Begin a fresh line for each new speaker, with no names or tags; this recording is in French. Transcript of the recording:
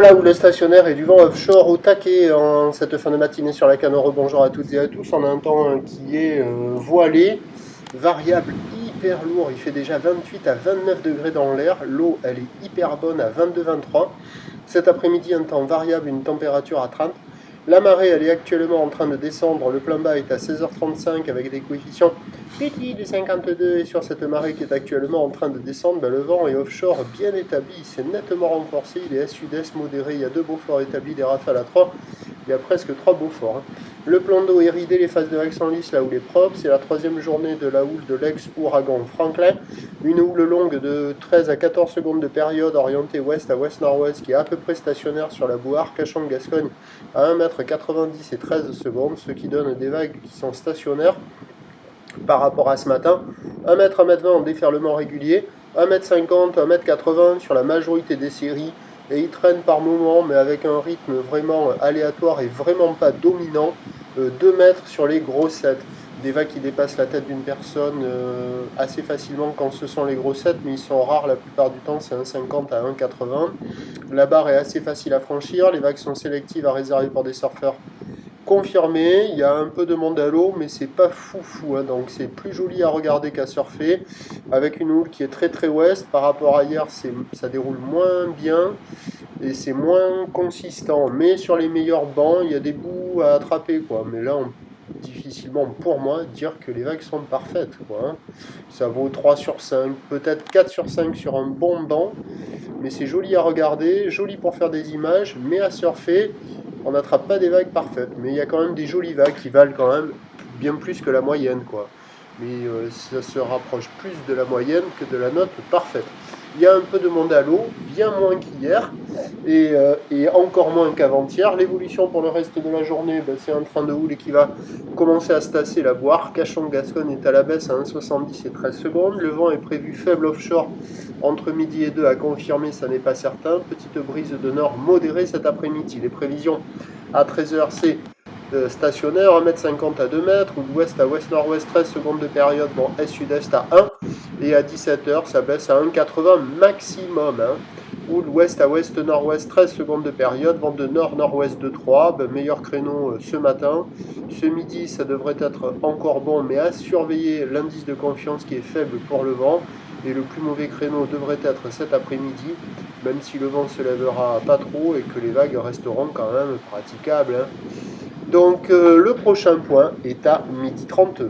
la houle stationnaire et du vent offshore au taquet en cette fin de matinée sur la Canore. Bonjour à toutes et à tous. On a un temps qui est voilé, variable, hyper lourd. Il fait déjà 28 à 29 degrés dans l'air. L'eau, elle est hyper bonne à 22-23. Cet après-midi, un temps variable, une température à 30. La marée, elle est actuellement en train de descendre. Le plan bas est à 16h35 avec des coefficients petits de 52. Et sur cette marée qui est actuellement en train de descendre, le vent est offshore bien établi. Il s'est nettement renforcé. Il est est-sud-est modéré. Il y a 2 beaux forts établis, des rafales à 3. Il y a presque 3 beaux forts. Le plan d'eau est ridé, les phases de l'axe en lice, la houle est propre. C'est la 3e journée de la houle de l'ex-ouragan Franklin. Une houle longue de 13 à 14 secondes de période orientée ouest à ouest-nord-ouest qui est à peu près stationnaire sur la boue Arcachon-Gascogne à 1,90 m et 13 secondes, ce qui donne des vagues qui sont stationnaires par rapport à ce matin. 1 m, 1,20 m en déferlement régulier, 1,50 m, 1,80 m sur la majorité des séries. Et il traîne par moments, mais avec un rythme vraiment aléatoire et vraiment pas dominant, 2 mètres sur les grossettes. Des vagues qui dépassent la tête d'une personne assez facilement quand ce sont les grossettes, mais ils sont rares la plupart du temps, c'est 1,50 à 1,80. La barre est assez facile à franchir, les vagues sont sélectives à réserver pour des surfeurs confirmé, il y a un peu de monde à l'eau, mais c'est pas fou, hein, donc c'est plus joli à regarder qu'à surfer, avec une houle qui est très ouest, par rapport à hier, ça déroule moins bien, et c'est moins consistant, mais sur les meilleurs bancs, il y a des bouts à attraper, quoi, mais là, difficilement pour moi dire que les vagues sont parfaites, quoi, hein. Ça vaut 3 sur 5, peut-être 4 sur 5 sur un bon banc, mais c'est joli à regarder, joli pour faire des images, mais à surfer, on n'attrape pas des vagues parfaites, mais il y a quand même des jolies vagues qui valent quand même bien plus que la moyenne, quoi. Mais ça se rapproche plus de la moyenne que de la note parfaite. Il y a un peu de monde à l'eau, bien moins qu'hier, et encore moins qu'avant-hier. L'évolution pour le reste de la journée, c'est un train de houle qui va commencer à se tasser. La boue Arcachon-Gascogne est à la baisse à 1,70 et 13 secondes. Le vent est prévu faible offshore entre midi et 2 à confirmer, ça n'est pas certain. Petite brise de nord modérée cet après-midi. Les prévisions à 13h, c'est stationnaire, 1,50 m à 2 m, ou d'ouest à ouest-nord-ouest, 13 secondes de période, bon, est-sud-est à 1, et à 17h, ça baisse à 1,80 maximum, hein. Ou l'ouest à ouest-nord-ouest, 13 secondes de période, vent de nord-nord-ouest de 3, meilleur créneau ce matin. Ce midi, ça devrait être encore bon, mais à surveiller l'indice de confiance qui est faible pour le vent. Et le plus mauvais créneau devrait être cet après-midi, même si le vent se lèvera pas trop et que les vagues resteront quand même praticables, hein. Donc le prochain point est à 12h30.